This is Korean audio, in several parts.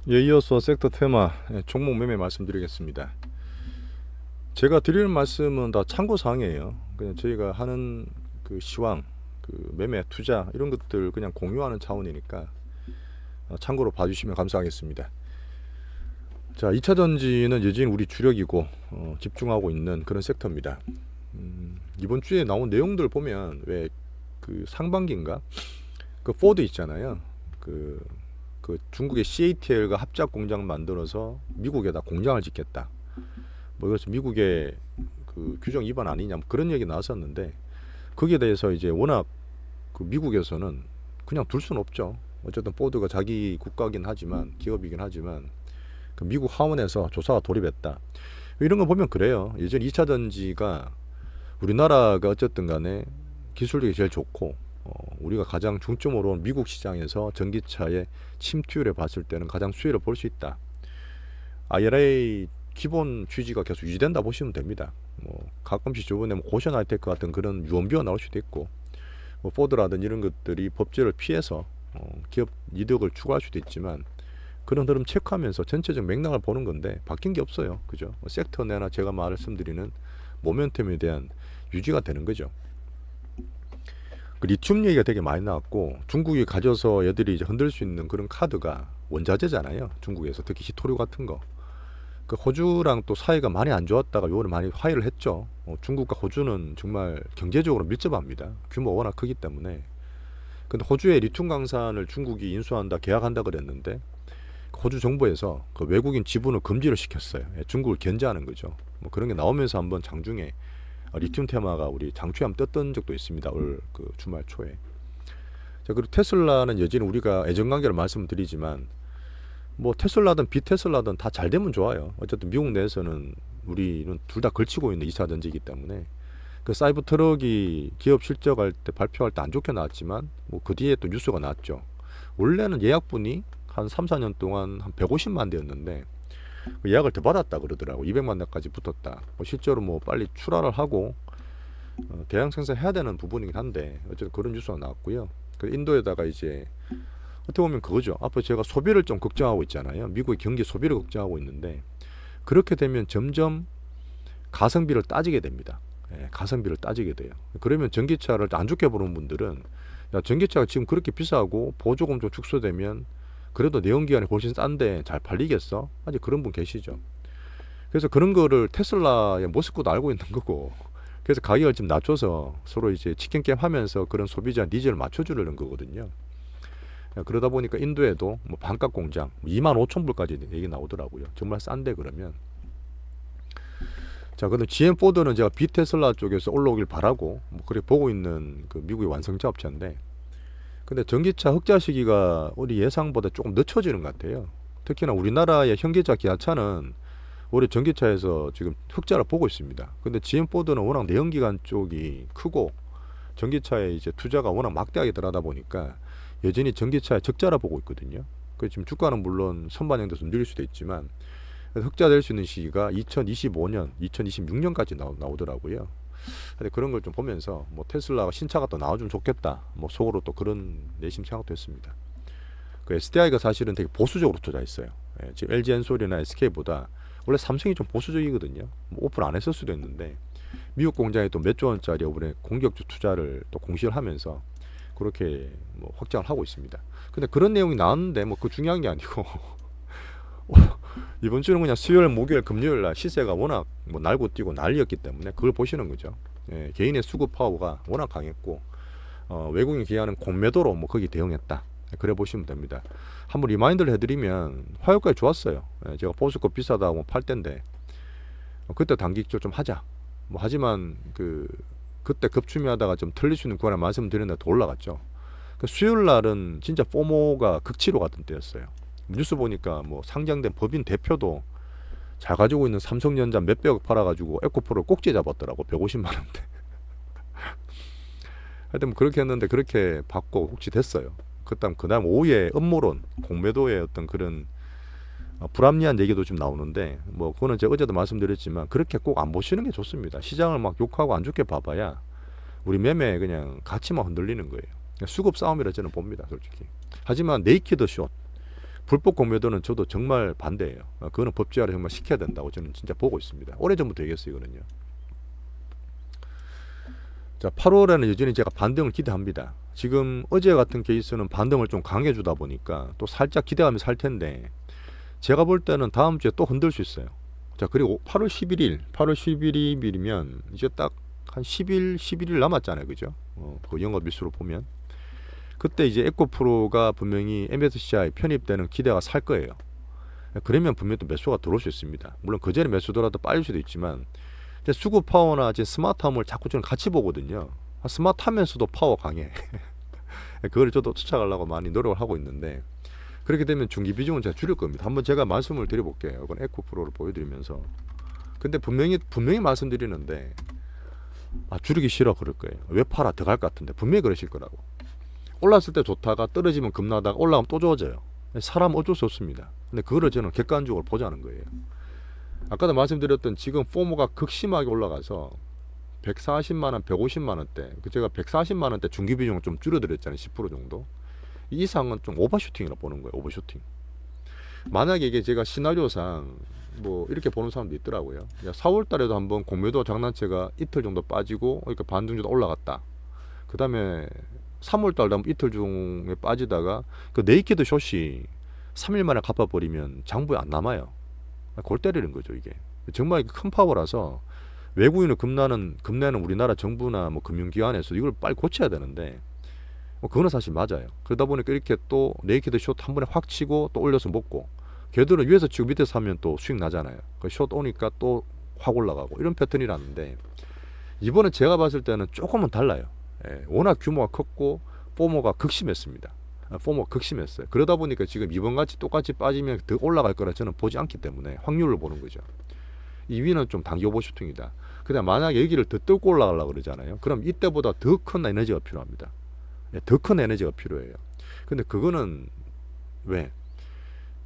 이어서 섹터 테마 종목 매매 말씀드리겠습니다. 제가 드리는 말씀은 다 참고 사항이에요. 그냥 저희가 하는 그 시황, 그 매매 투자 이런 것들 그냥 공유하는 차원이니까 참고로 봐주시면 감사하겠습니다. 자, 2차 전지는 여전히 우리 주력이고 집중하고 있는 그런 섹터입니다. 이번 주에 나온 내용들 보면 왜 그 상반기인가 그 포드 있잖아요. 그 중국의 CATL과 합작 공장 만들어서 미국에다 공장을 짓겠다. 뭐 그래서 미국의 그 규정 위반 아니냐 뭐 그런 얘기 나왔었는데 거기에 대해서 이제 워낙 그 미국에서는 그냥 둘 수는 없죠. 어쨌든 포드가 자기 국가긴 하지만 기업이긴 하지만 그 미국 하원에서 조사가 돌입했다. 이런 거 보면 그래요. 예전 2차 전지가 우리나라가 어쨌든 간에 기술력이 제일 좋고 우리가 가장 중점으로 미국 시장에서 전기차의 침투율에 봤을 때는 가장 수혜를 볼 수 있다. IRA 기본 취지가 계속 유지된다 보시면 됩니다. 뭐 가끔씩 저번에 뭐 고션 하이테크 같은 그런 유언비어 나올 수도 있고 뭐 포드라든 이런 것들이 법제를 피해서 기업 이득을 추구할 수도 있지만 그런 흐름 체크하면서 전체적 맥락을 보는 건데 바뀐 게 없어요. 그죠? 뭐 섹터 내나 제가 말씀드리는 모멘텀에 대한 유지가 되는 거죠. 그 리튬 얘기가 되게 많이 나왔고 중국이 가져서 얘들이 이제 흔들 수 있는 그런 카드가 원자재잖아요. 중국에서 특히 히토류 같은 거. 그 호주랑 또 사이가 많이 안 좋았다가 요번에 많이 화해를 했죠. 중국과 호주는 정말 경제적으로 밀접합니다. 규모가 워낙 크기 때문에. 근데 호주의 리튬 강산을 중국이 인수한다, 계약한다 그랬는데 호주 정부에서 그 외국인 지분을 금지를 시켰어요. 중국을 견제하는 거죠. 뭐 그런 게 나오면서 한번 장중에 리튬 테마가 우리 장초에 한번 떴던 적도 있습니다. 올 그 주말 초에. 자, 그리고 테슬라는 여전히 우리가 애정관계를 말씀드리지만 뭐 테슬라든 비테슬라든 다 잘 되면 좋아요. 어쨌든 미국 내에서는 우리는 둘 다 걸치고 있는 2차 전지이기 때문에 그 사이버 트럭이 기업 실적할 때 발표할 때 안 좋게 나왔지만 뭐 그 뒤에 또 뉴스가 나왔죠. 원래는 예약분이 한 3, 4년 동안 한 150만 대였는데 예약을 더 받았다 그러더라고. 200만 대까지 붙었다. 뭐 실제로 뭐 빨리 출하를 하고 대량 생산해야 되는 부분이긴 한데 어쨌든 그런 뉴스가 나왔고요. 그 인도에다가 이제 어떻게 보면 그거죠. 앞으로 제가 소비를 좀 걱정하고 있잖아요. 미국의 경기 소비를 걱정하고 있는데 그렇게 되면 점점 가성비를 따지게 됩니다. 가성비를 따지게 돼요. 그러면 전기차를 안 좋게 보는 분들은 야, 전기차가 지금 그렇게 비싸고 보조금 좀 축소되면 그래도 내연기관이 훨씬 싼데 잘 팔리겠어? 아직 그런 분 계시죠. 그래서 그런 거를 테슬라의 모습도 알고 있는 거고 그래서 가격을 좀 낮춰서 서로 이제 치킨 게임 하면서 그런 소비자 니즈를 맞춰주려는 거거든요. 그러다 보니까 인도에도 뭐 반값 공장 2만 5천 불까지 얘기 나오더라고요. 정말 싼데 그러면. 자, 그럼 GM 포드는 제가 비테슬라 쪽에서 올라오길 바라고 뭐 그렇게 보고 있는 그 미국의 완성차 업체인데 근데 전기차 흑자 시기가 우리 예상보다 조금 늦춰지는 것 같아요. 특히나 우리나라의 현기차 기아차는 올해 전기차에서 지금 흑자를 보고 있습니다. 근데 GM 포드는 워낙 내연기관 쪽이 크고 전기차에 이제 투자가 워낙 막대하게 들어가다 보니까 여전히 전기차에 적자를 보고 있거든요. 그 지금 주가는 물론 선반영돼서 늘릴 수도 있지만 흑자 될 수 있는 시기가 2025년, 2026년까지 나오더라고요. 근데 그런 걸 좀 보면서 뭐 테슬라가 신차가 또 나와주면 좋겠다. 뭐 속으로 또 그런 내심 생각도 했습니다. 그 SDI가 사실은 되게 보수적으로 투자했어요. 지금 LG 엔솔이나 SK보다 원래 삼성이 좀 보수적이거든요. 뭐 오픈 안 했을 수도 있는데 미국 공장에 또 몇 조 원짜리 이번에 공격주 투자를 또 공시를 하면서 그렇게 뭐 확장을 하고 있습니다. 근데 그런 내용이 나왔는데 뭐 그 중요한 게 아니고 이번 주는 그냥 수요일, 목요일, 금요일 날 시세가 워낙 뭐 날고 뛰고 난리였기 때문에 그걸 보시는 거죠. 개인의 수급 파워가 워낙 강했고 외국인 기관은 공매도로 뭐 거기 대응했다. 그래 보시면 됩니다. 한번 리마인드를 해드리면 화요까지 좋았어요. 제가 보스코 비싸다고 팔 때인데 그때 단기적 좀 하자. 뭐 하지만 그때 급추미하다가 좀 틀릴 수 있는 구간을 말씀드렸는데 더 올라갔죠. 그 수요일 날은 진짜 포모가 극치로 갔던 때였어요. 뉴스 보니까 뭐 상장된 법인 대표도 잘 가지고 있는 삼성전자 몇백억 팔아가지고 에코프를 꼭지 잡았더라고. 150만 원대. 하여튼 뭐 그렇게 했는데 그렇게 받고 혹시 됐어요. 그다음 오후에 음모론, 공매도의 어떤 그런 불합리한 얘기도 좀 나오는데 뭐 그거는 제가 어제도 말씀드렸지만 그렇게 꼭 안 보시는 게 좋습니다. 시장을 막 욕하고 안 좋게 봐봐야 우리 매매 그냥 가치만 흔들리는 거예요. 수급 싸움이라 저는 봅니다, 솔직히. 하지만 네이키드 숏 불법 공매도는 저도 정말 반대예요. 그거는 법제화를 정말 시켜야 된다고 저는 진짜 보고 있습니다. 오래전부터 얘기했어요, 이거는요. 자, 8월에는 여전히 제가 반등을 기대합니다. 지금 어제 같은 케이스는 반등을 좀 강해 주다 보니까 또 살짝 기대감이 살 텐데, 제가 볼 때는 다음 주에 또 흔들 수 있어요. 자, 그리고 8월 11일이면 이제 딱 한 10일, 11일 남았잖아요. 그죠? 그 영업 일수로 보면. 그때 이제 에코프로가 분명히 MSCI 편입되는 기대가 살 거예요. 그러면 분명히 또 매수가 들어올 수 있습니다. 물론 그 전에 매수더라도 빠질 수도 있지만, 이제 수급 파워나 이제 스마트함을 자꾸 저는 같이 보거든요. 스마트하면서도 파워 강해. 그걸 저도 쫓아가려고 많이 노력을 하고 있는데, 그렇게 되면 중기 비중은 제가 줄일 겁니다. 한번 제가 말씀을 드려볼게요. 이건 에코프로를 보여드리면서. 근데 분명히 말씀드리는데, 줄이기 싫어 그럴 거예요. 왜 팔아? 더 갈 것 같은데. 분명히 그러실 거라고. 올랐을 때 좋다가 떨어지면 급나다가 올라가면 또 좋아져요. 사람 어쩔 수 없습니다. 근데 그거를 저는 객관적으로 보자는 거예요. 아까도 말씀드렸던 지금 포모가 극심하게 올라가서 140만원, 150만원대, 제가 140만원대 중기 비중을 좀 줄여드렸잖아요. 10% 정도. 이 이상은 좀 오버슈팅이라 보는 거예요. 오버슈팅. 만약에 이게 제가 시나리오상 뭐 이렇게 보는 사람도 있더라고요. 4월 달에도 한번 공매도 장난체가 이틀 정도 빠지고 이렇게 반등 정도 올라갔다. 그 다음에 3월 달도 한번 이틀 중에 빠지다가 그 네이키드 숏이 3일 만에 갚아버리면 장부에 안 남아요. 골 때리는 거죠, 이게. 정말 큰 파워라서 외국인을 급내는 우리나라 정부나 뭐 금융기관에서 이걸 빨리 고쳐야 되는데, 그거는 사실 맞아요. 그러다 보니까 이렇게 또 네이키드 숏 한 번에 확 치고 또 올려서 먹고, 걔들은 위에서 치고 밑에서 하면 또 수익 나잖아요. 그 숏 오니까 또 확 올라가고 이런 패턴이라는데, 이번에 제가 봤을 때는 조금은 달라요. 워낙 규모가 컸고 포모가 극심했습니다. 포모가 극심했어요. 그러다 보니까 지금 이번같이 똑같이 빠지면 더 올라갈 거라 저는 보지 않기 때문에 확률을 보는 거죠. 이 위는 좀 단기 오버슈팅이다. 그다음 만약에 여기를 더 뚫고 올라가려고 그러잖아요. 그럼 이때보다 더 큰 에너지가 필요합니다. 더 큰 에너지가 필요해요. 근데 그거는 왜?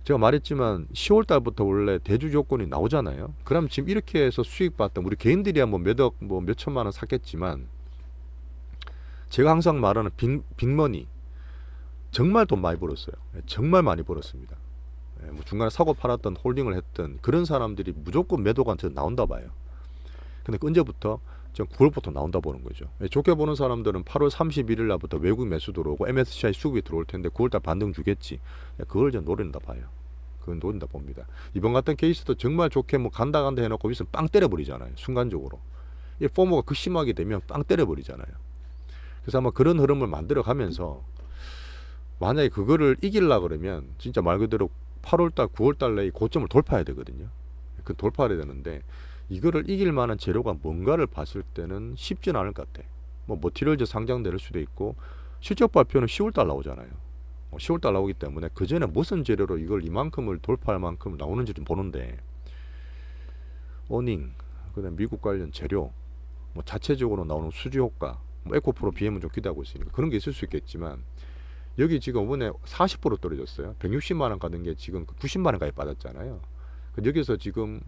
제가 말했지만 10월 달부터 원래 대주 조건이 나오잖아요. 그럼 지금 이렇게 해서 수익 봤던 우리 개인들이야 뭐 몇억 뭐 몇천만 원 샀겠지만, 제가 항상 말하는 빅머니 정말 돈 많이 벌었어요. 정말 많이 벌었습니다. 뭐 중간에 사고 팔았던 홀딩을 했던 그런 사람들이 무조건 매도가 나온다 봐요. 근데 언제부터? 전 9월부터 나온다 보는 거죠. 좋게 보는 사람들은 8월 31일 날부터 외국 매수 들어오고 MSCI 수급이 들어올 텐데 9월달 반등 주겠지. 그걸 전 노린다 봐요. 그건 노린다 봅니다. 이번 같은 케이스도 정말 좋게 뭐 간다 해놓고 있으면 빵 때려버리잖아요. 순간적으로. 이 포모가 극심하게 되면 빵 때려버리잖아요. 그래서 아마 그런 흐름을 만들어가면서, 만약에 그거를 이기려고 그러면 진짜 말 그대로 8월달, 9월달 내에 고점을 돌파해야 되거든요. 그 돌파해야 되는데, 이거를 이길 만한 재료가 뭔가를 봤을 때는 쉽지는 않을 것 같아. 뭐 머티리얼즈 상장될 수도 있고, 실적 발표는 10월달 나오잖아요. 10월달 나오기 때문에 그 전에 무슨 재료로 이걸 이만큼을 돌파할 만큼 나오는지 좀 보는데, 어닝, 그다음 미국 관련 재료, 뭐 자체적으로 나오는 수주 효과, 뭐 에코프로 BM은 좀 기대하고 있으니까 그런 게 있을 수 있겠지만, 여기 지금 이번에 40% 떨어졌어요. 160만 원 가는 게 지금 90만 원까지 빠졌잖아요. 여기서 지금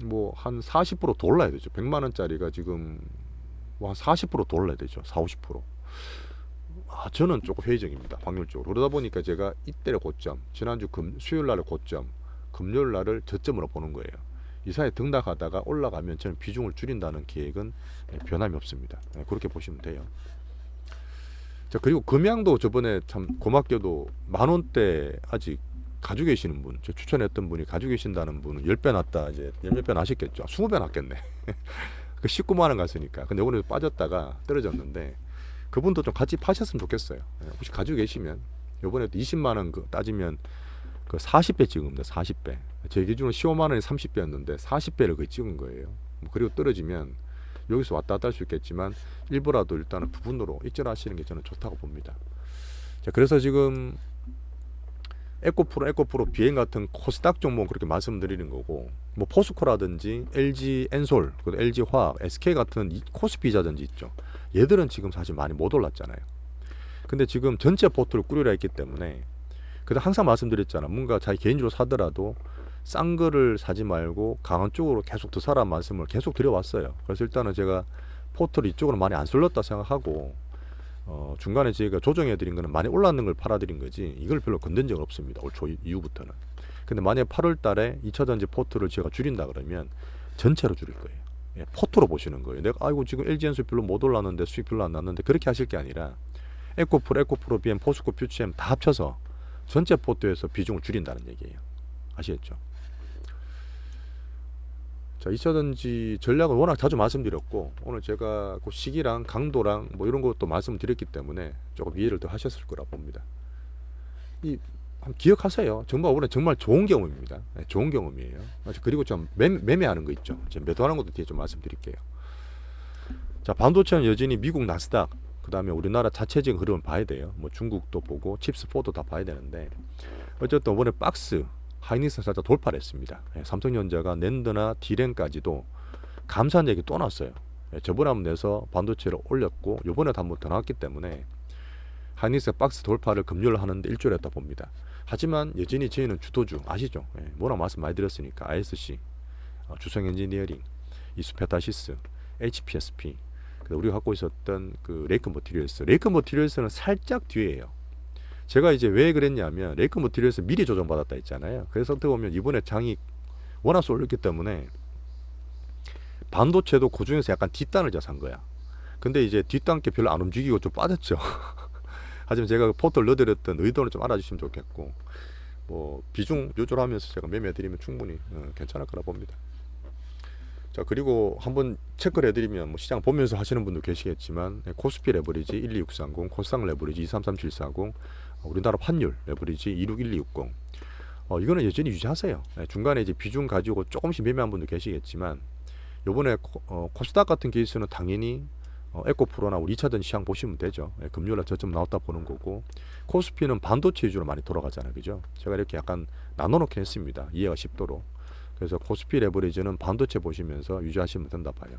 뭐 한 40% 더 올라야 되죠. 100만 원짜리가 지금 뭐 한 40% 더 올라야 되죠. 4, 50%. 저는 조금 회의적입니다. 확률적으로. 그러다 보니까 제가 이때의 고점, 지난주 수요일 날의 고점, 금요일 날을 저점으로 보는 거예요. 이 사이에 등락하다가 올라가면 저는 비중을 줄인다는 계획은 변함이 없습니다. 그렇게 보시면 돼요. 자, 그리고 금양도 저번에 참 고맙게도 10,000원대 아직 가지고 계시는 분, 저 추천했던 분이 가지고 계신다는 분은 10배 났다, 이제 10몇 배 나셨겠죠. 20배 났겠네. 그 19만 원 갔으니까. 근데 오늘 빠졌다가 떨어졌는데, 그분도 좀 같이 파셨으면 좋겠어요. 혹시 가지고 계시면 이번에도 20만 원 따지면 그 40배 찍은 겁니다. 40배. 제 기준으로 15만 원이 30배였는데 40배를 거의 찍은 거예요. 그리고 떨어지면 여기서 왔다 갔다 할 수 있겠지만 일부라도 일단은 부분으로 익절하시는 게 저는 좋다고 봅니다. 자, 그래서 지금 에코프로 비행 같은 코스닥 종목 그렇게 말씀드리는 거고, 뭐 포스코라든지 LG 엔솔, LG 화학, SK 같은 코스피자든지 있죠. 얘들은 지금 사실 많이 못 올랐잖아요. 근데 지금 전체 포트를 꾸려라 했기 때문에, 그래서 항상 말씀드렸잖아. 뭔가 자기 개인적으로 사더라도 싼 거를 사지 말고 강한 쪽으로 계속 더 사라는 말씀을 계속 드려왔어요. 그래서 일단은 제가 포트를 이쪽으로 많이 안 쏠렸다 생각하고, 중간에 저희가 조정해 드린 거는 많이 올랐는 걸 팔아 드린 거지 이걸 별로 건든 적은 없습니다. 올 초 이후부터는. 근데 만약에 8월 달에 2차 전지 포트를 제가 줄인다 그러면 전체로 줄일 거예요. 예, 포트로 보시는 거예요. 내가 아이고 지금 LG엔솔 별로 못 올랐는데 수익 별로 안 났는데 그렇게 하실 게 아니라 에코프로, BM, 포스코, 퓨치엠 다 합쳐서 전체 포트에서 비중을 줄인다는 얘기예요. 아시겠죠? 자, 2차 전지 전략은 워낙 자주 말씀드렸고 오늘 제가 그 시기랑 강도랑 뭐 이런 것도 말씀드렸기 때문에 조금 이해를 더 하셨을 거라 봅니다. 이 한번 기억하세요. 정말 오늘 정말 좋은 경험입니다. 네, 좋은 경험이에요. 그리고 좀 매매하는 거 있죠. 지금 매도하는 것도 뒤에 좀 말씀드릴게요. 자, 반도체는 여전히 미국 나스닥, 그 다음에 우리나라 자체적인 흐름을 봐야 돼요. 뭐 중국도 보고 칩스4도 다 봐야 되는데 어쨌든 이번에 박스 하이닉스 살짝 돌파를 했습니다. 예, 삼성전자가 낸드나 디램까지도 감사한 얘기 또 났어요. 예, 저번에 한번 내서 반도체를 올렸고 요번에도 한번 더 나왔기 때문에 하이닉스 박스 돌파를 금요일 하는데 일조를 했다 봅니다. 하지만 여전히 저희는 주도주 아시죠? 예, 뭐라 말씀 많이 드렸으니까 ISC, 주성 엔지니어링, 이수페타시스, HPSP, 우리가 갖고 있었던 그 레이크 머티리얼스는 살짝 뒤에요. 제가 이제 왜 그랬냐면 레이크 머티리얼스 미리 조정받았다 했잖아요. 그래서 어떻게 보면 이번에 장이 워낙 쏠렸기 때문에 반도체도 그 중에서 약간 뒷단을 져산 거야. 근데 이제 뒷단계 별로 안 움직이고 좀 빠졌죠. 하지만 제가 그 포트를 넣어드렸던 의도는 좀 알아주시면 좋겠고 뭐 비중 조절하면서 제가 매매해드리면 충분히 괜찮을 거라 봅니다. 자, 그리고 한번 체크를 해드리면 뭐 시장 보면서 하시는 분도 계시겠지만 코스피 레버리지 12630, 코스닥 레버리지 233740, 우리나라 환율 레버리지 261260, 이거는 여전히 유지하세요. 중간에 이제 비중 가지고 조금씩 매매한 분도 계시겠지만 요번에 코스닥 같은 케이스는 당연히 에코프로나 우리 2차전 시장 보시면 되죠. 금요일에 저점 나왔다 보는 거고 코스피는 반도체 위주로 많이 돌아가잖아요. 그죠? 제가 이렇게 약간 나눠놓긴 했습니다. 이해가 쉽도록. 그래서 코스피 레버리지는 반도체 보시면서 유지하시면 된다 봐요.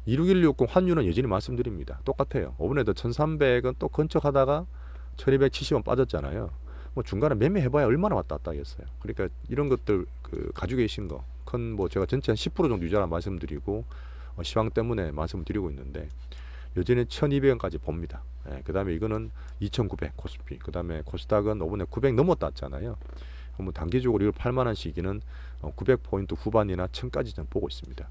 26160 환율은 여전히 말씀드립니다. 똑같아요. 이번에도 1300은 또 근처가다가 1270원 빠졌잖아요. 뭐 중간에 매매해봐야 얼마나 왔다 갔다 하겠어요. 그러니까 이런 것들 가지고 계신 거 큰 뭐 제가 전체 한 10% 정도 유지하라 말씀드리고 시황 때문에 말씀을 드리고 있는데 여전히 1200원까지 봅니다. 그 다음에 이거는 2900 코스피, 그 다음에 코스닥은 이번에 900 넘었다 왔잖아요. 한번 단기적으로 이걸 팔만한 시기는 900포인트 후반이나 1000까지 좀 보고 있습니다.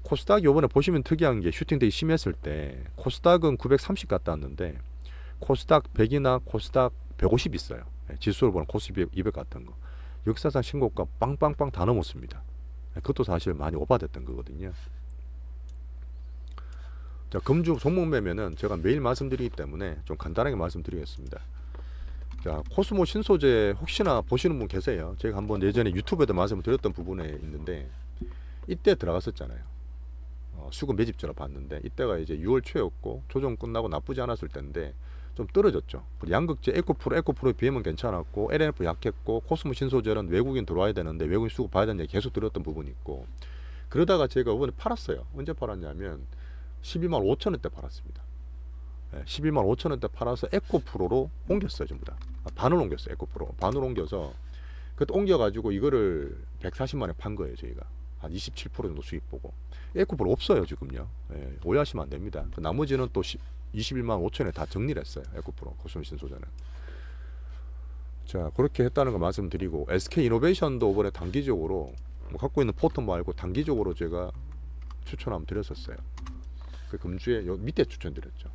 코스닥이 이번에 보시면 특이한 게 슈팅 되게 심했을 때 코스닥은 930 갔다 왔는데 코스닥 100이나 코스닥 150 있어요. 지수를 보는 코스피 200 같은 거 역사상 신고가 빵빵빵 다 넘었습니다. 그것도 사실 많이 오바됐던 거거든요. 자, 금주 종목 매매는 제가 매일 말씀드리기 때문에 좀 간단하게 말씀드리겠습니다. 자, 코스모 신소재 혹시나 보시는 분 계세요? 제가 한번 예전에 유튜브에도 말씀을 드렸던 부분에 있는데 이때 들어갔었잖아요. 수급 매집자로 봤는데 이때가 이제 6월 초였고 조정 끝나고 나쁘지 않았을 때인데 좀 떨어졌죠. 양극재 에코프로 BM은 괜찮았고 LNF 약했고 코스모 신소재는 외국인 들어와야 되는데 외국인 수급 봐야 되는 얘기 계속 들었던 부분이 있고 그러다가 제가 이번에 팔았어요. 언제 팔았냐면 12만 5천 원대 팔았습니다. 12만 5천 원대 팔아서 에코프로로 옮겼어요. 전부 다 반을 옮겼어요. 에코프로 반을 옮겨서 그때 옮겨가지고 이거를 140만 원에 판 거예요. 저희가 한 27% 정도 수익 보고 에코프로 없어요 지금요. 오해하시면 안 됩니다. 나머지는 또 21만 5천에 다 정리를 했어요. 에코프로 코스모 신소재는. 자, 그렇게 했다는 거 말씀드리고 SK이노베이션도 이번에 단기적으로 뭐 갖고 있는 포트 말고 단기적으로 제가 추천 한번 드렸었어요. 그 금주에 요 밑에 추천드렸죠.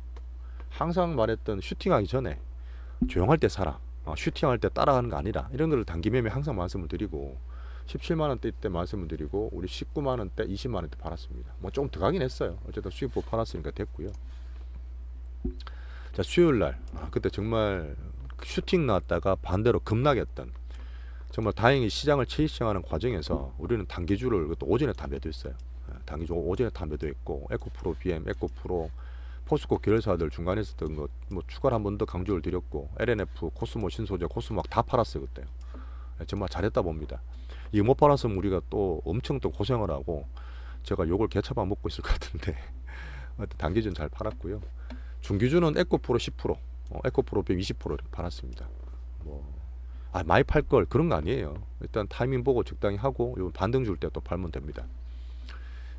항상 말했던 슈팅하기 전에 조용할 때 사라. 슈팅할 때 따라가는 거 아니라 이런 거를 단기 매매 항상 말씀을 드리고 17만 원대 때 말씀을 드리고 우리 19만 원대, 20만 원대 팔았습니다. 뭐 조금 더 가긴 했어요. 어쨌든 수익 보고 팔았으니까 됐고요. 자, 수요일 날 그때 정말 슈팅 나왔다가 반대로 급락했던 정말 다행히 시장을 재시장하는 과정에서 우리는 단기주를 또 오전에 다 매도했어요. 단기주 오전에 다 매도했고 에코프로, BM, 에코프로, 포스코 계열사들 중간에 있었던 거 뭐 추가로 한 번 더 강조를 드렸고 LNF, 코스모 신소재, 코스모학 다 팔았어요 그때. 정말 잘했다 봅니다. 이거 못 팔았으면 우리가 또 엄청 또 고생을 하고 제가 욕을 개차밥 먹고 있을 것 같은데 단기주는 잘 팔았고요. 중기주는 에코프로 10%, 에코프로 120% 이렇게 팔았습니다. 많이 팔 걸 그런 거 아니에요. 일단 타이밍 보고 적당히 하고 요 반등 줄 때 또 팔면 됩니다.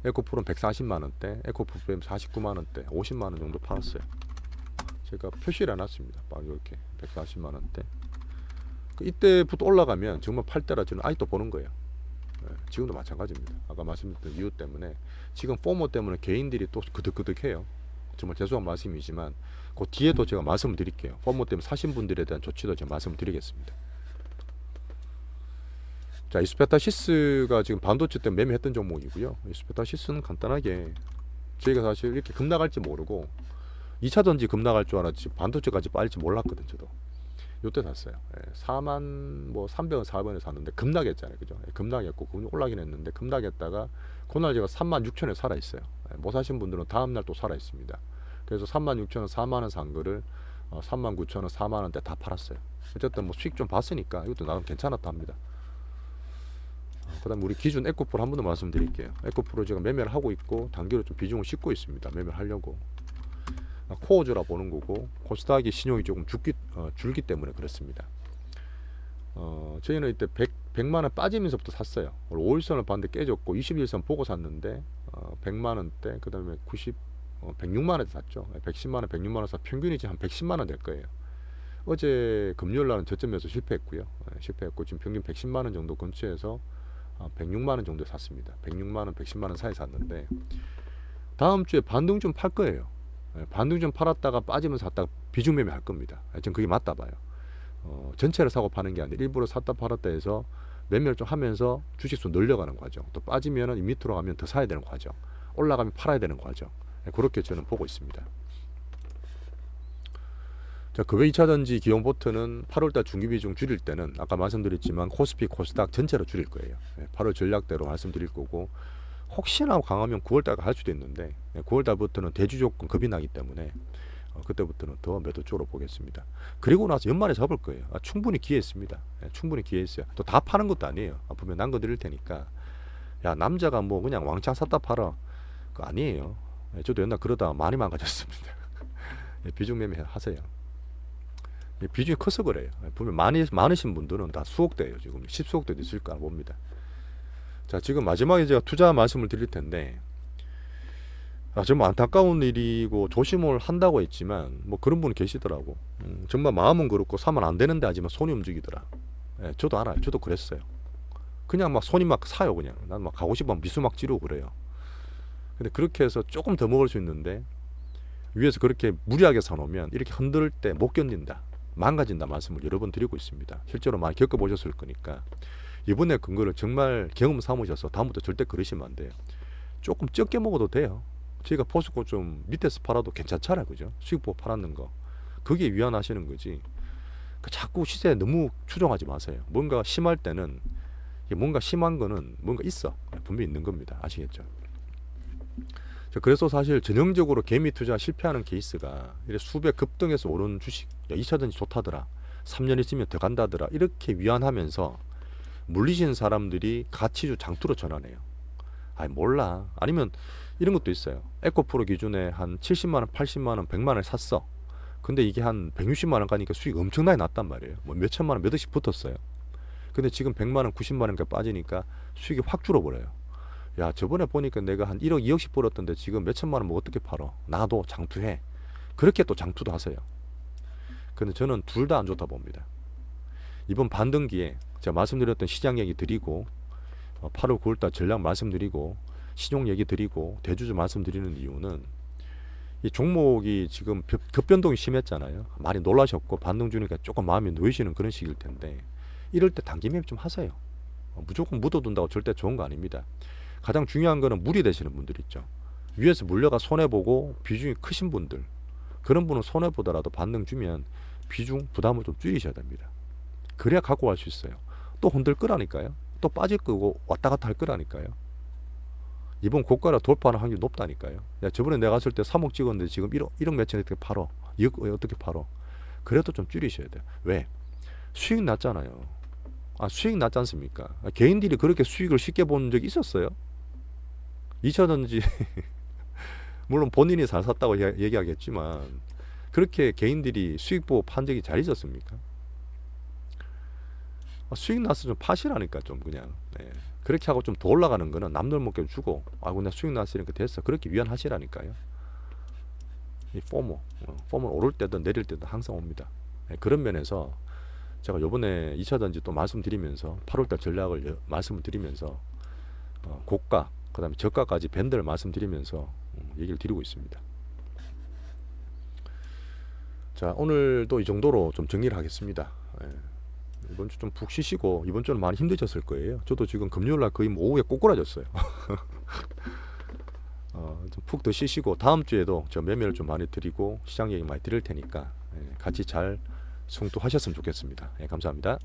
에코프로는 140만 원대, 에코프로 49만 원대, 50만 원 정도 팔았어요. 제가 표시를 해놨습니다. 막 이렇게 140만 원대. 이때부터 올라가면 정말 팔 때라 저는 아직도 보는 거예요. 지금도 마찬가지입니다. 아까 말씀드렸던 이유 때문에 지금 포모 때문에 개인들이 또 그득그득해요. 정말 죄송한 말씀이지만 그 뒤에도 제가 말씀을 드릴게요. 포모 때문에 사신 분들에 대한 조치도 제가 말씀을 드리겠습니다. 자, 이스페타시스가 지금 반도체 때문에 매매했던 종목이고요. 이스페타시스는 간단하게 저희가 사실 이렇게 급락할지 모르고 2차전지 급락할 줄 알았지 반도체까지 빠질지 몰랐거든. 저도 요때 샀어요. 4만 뭐 300원 400원에 샀는데 급락했잖아요. 그죠? 급락했고 올라긴 했는데 급락했다가 그날 제가 3만 6천원에 살아 있어요. 못 사신 분들은 다음날 또 살아 있습니다. 그래서 3만 6천원 4만원 산 거를 3만 9천원 4만원대 다 팔았어요. 어쨌든 뭐 수익 좀 봤으니까 이것도 나름 괜찮았다 합니다. 그 다음에 우리 기준 에코프로 한 번 더 말씀드릴게요. 에코프로 제가 매매를 하고 있고 단기로 좀 비중을 싣고 있습니다. 매매를 하려고. 코어주라 보는 거고 코스닥이 신용이 조금 줄기 때문에 그렇습니다. 저희는 이때 100만원 빠지면서부터 샀어요. 5일선을 봤는데 깨졌고 21선 보고 샀는데 100만원대 그 다음에 106만원에 샀죠. 110만원 106만원 사 평균이 지금 한 110만원 될 거예요. 어제 금요일날은 저점에서 실패했고요. 실패했고 지금 평균 110만원 정도 근처에서 106만원 정도 샀습니다. 106만원 110만원 사이 샀는데 다음 주에 반등 좀 팔 거예요. 반등 좀 팔았다가 빠지면 샀다가 비중 매매 할 겁니다. 전 그게 맞다 봐요. 전체를 사고 파는 게 아니라 일부러 샀다 팔았다 해서 매매를 좀 하면서 주식수 늘려가는 과정. 또 빠지면은 이 밑으로 가면 더 사야 되는 과정. 올라가면 팔아야 되는 과정. 그렇게 저는 보고 있습니다. 자, 그 외 2차전지 기용보트는 8월달 중기비중 줄일 때는 아까 말씀드렸지만 코스피 코스닥 전체로 줄일 거예요. 8월 전략대로 말씀드릴 거고 혹시나 강하면 9월달 갈 수도 있는데 9월달부터는 대주조건 급이 나기 때문에 그때부터는 더 매도 쪽으로 보겠습니다. 그리고 나서 연말에 잡을 거예요. 충분히 기회 있습니다. 충분히 기회 있어요. 또 다 파는 것도 아니에요. 보면 남거 드릴 테니까 야 남자가 뭐 그냥 왕창 샀다 팔아 그거 아니에요. 저도 옛날 그러다 많이 망가졌습니다. 비중 매매 하세요. 비중이 커서 그래요. 보면 많으신 분들은 다 수억대예요. 지금 10수억대도 있을까 봅니다. 자, 지금 마지막에 제가 투자 말씀을 드릴 텐데 정말 안타까운 일이고 조심을 한다고 했지만 뭐 그런 분이 계시더라고. 정말 마음은 그렇고 사면 안 되는데 하지만 손이 움직이더라. 저도 알아요. 저도 그랬어요. 그냥 막 손이 막 사요. 그냥 난 막 가고 싶으면 미수 막 지르고 그래요. 근데 그렇게 해서 조금 더 먹을 수 있는데 위에서 그렇게 무리하게 사놓으면 이렇게 흔들 때 못 견딘다, 망가진다 말씀을 여러 번 드리고 있습니다. 실제로 많이 겪어보셨을 거니까 이번에 근거를 정말 경험 삼으셔서 다음부터 절대 그러시면 안 돼요. 조금 적게 먹어도 돼요. 저희가 포스코 좀 밑에서 팔아도 괜찮잖아요. 그죠? 수익 보고 팔았는 거. 그게 위안하시는 거지. 자꾸 시세에 너무 추종하지 마세요. 뭔가 심할 때는 뭔가 심한 거는 뭔가 있어. 분명히 있는 겁니다. 아시겠죠? 그래서 사실 전형적으로 개미 투자 실패하는 케이스가 수배 급등해서 오른 주식 2차전지 좋다더라, 3년 있으면 더 간다더라, 이렇게 위안하면서 물리시는 사람들이 가치주 장투로 전환해요. 몰라. 아니면 이런 것도 있어요. 에코프로 기준에 한 70만원 80만원 100만원을 샀어. 근데 이게 한 160만원 가니까 수익 엄청나게 났단 말이에요. 뭐 몇천만원 몇 억씩 붙었어요. 근데 지금 100만원 90만원까지 빠지니까 수익이 확 줄어버려요. 야, 저번에 보니까 내가 한 1억 2억씩 벌었던데 지금 몇천만원 뭐 어떻게 팔어. 나도 장투해. 그렇게 또 장투도 하세요. 근데 저는 둘 다 안 좋다 봅니다. 이번 반등기에 제가 말씀드렸던 시장 얘기 드리고 8월 9월달 전략 말씀드리고 신용 얘기 드리고 대주주 말씀드리는 이유는 이 종목이 지금 급변동이 심했잖아요. 많이 놀라셨고 반등 주니까 조금 마음이 놓이시는 그런 시기일 텐데 이럴 때 단기 매매 좀 하세요. 무조건 묻어둔다고 절대 좋은 거 아닙니다. 가장 중요한 거는 무리 되시는 분들 있죠. 위에서 물려가 손해보고 비중이 크신 분들, 그런 분은 손해보더라도 반등 주면 비중 부담을 좀 줄이셔야 됩니다. 그래야 갖고 갈 수 있어요. 또 흔들 거라니까요. 또 빠질 거고 왔다 갔다 할 거라니까요. 이번 고가를 돌파하는 확률이 높다니까요. 야, 저번에 내가 갔을 때 3억 찍었는데 지금 1억 몇천 어떻게 팔어? 2억 어떻게 팔어? 그래도 좀 줄이셔야 돼요. 왜? 수익 났잖아요. 수익 났지 않습니까? 개인들이 그렇게 수익을 쉽게 본 적이 있었어요? 2차전지 물론 본인이 잘 샀다고 얘기하겠지만 그렇게 개인들이 수익 보고 판 적이 잘 있었습니까? 수익 나서 좀 파시라니까 좀 그냥. 그렇게 하고 좀 더 올라가는 거는 남들 먹게 주고 그냥 수익 났으니까 됐어. 그렇게 위안하시라니까요. 이 폼은 오를 때든 내릴 때든 항상 옵니다. 예, 그런 면에서 제가 요번에 2차전지 또 말씀드리면서 8월달 전략을 말씀을 드리면서 고가 그 다음에 저가까지 밴드를 말씀드리면서 얘기를 드리고 있습니다. 자, 오늘도 이 정도로 좀 정리를 하겠습니다. 예, 이번 주 좀 푹 쉬시고, 이번 주는 많이 힘드셨을 거예요. 저도 지금 금요일날 거의 뭐 오후에 꼬꾸라졌어요. 좀 푹 더 쉬시고, 다음 주에도 저 매매를 좀 많이 드리고 시장 얘기 많이 드릴 테니까 같이 잘 승투하셨으면 좋겠습니다. 예, 감사합니다.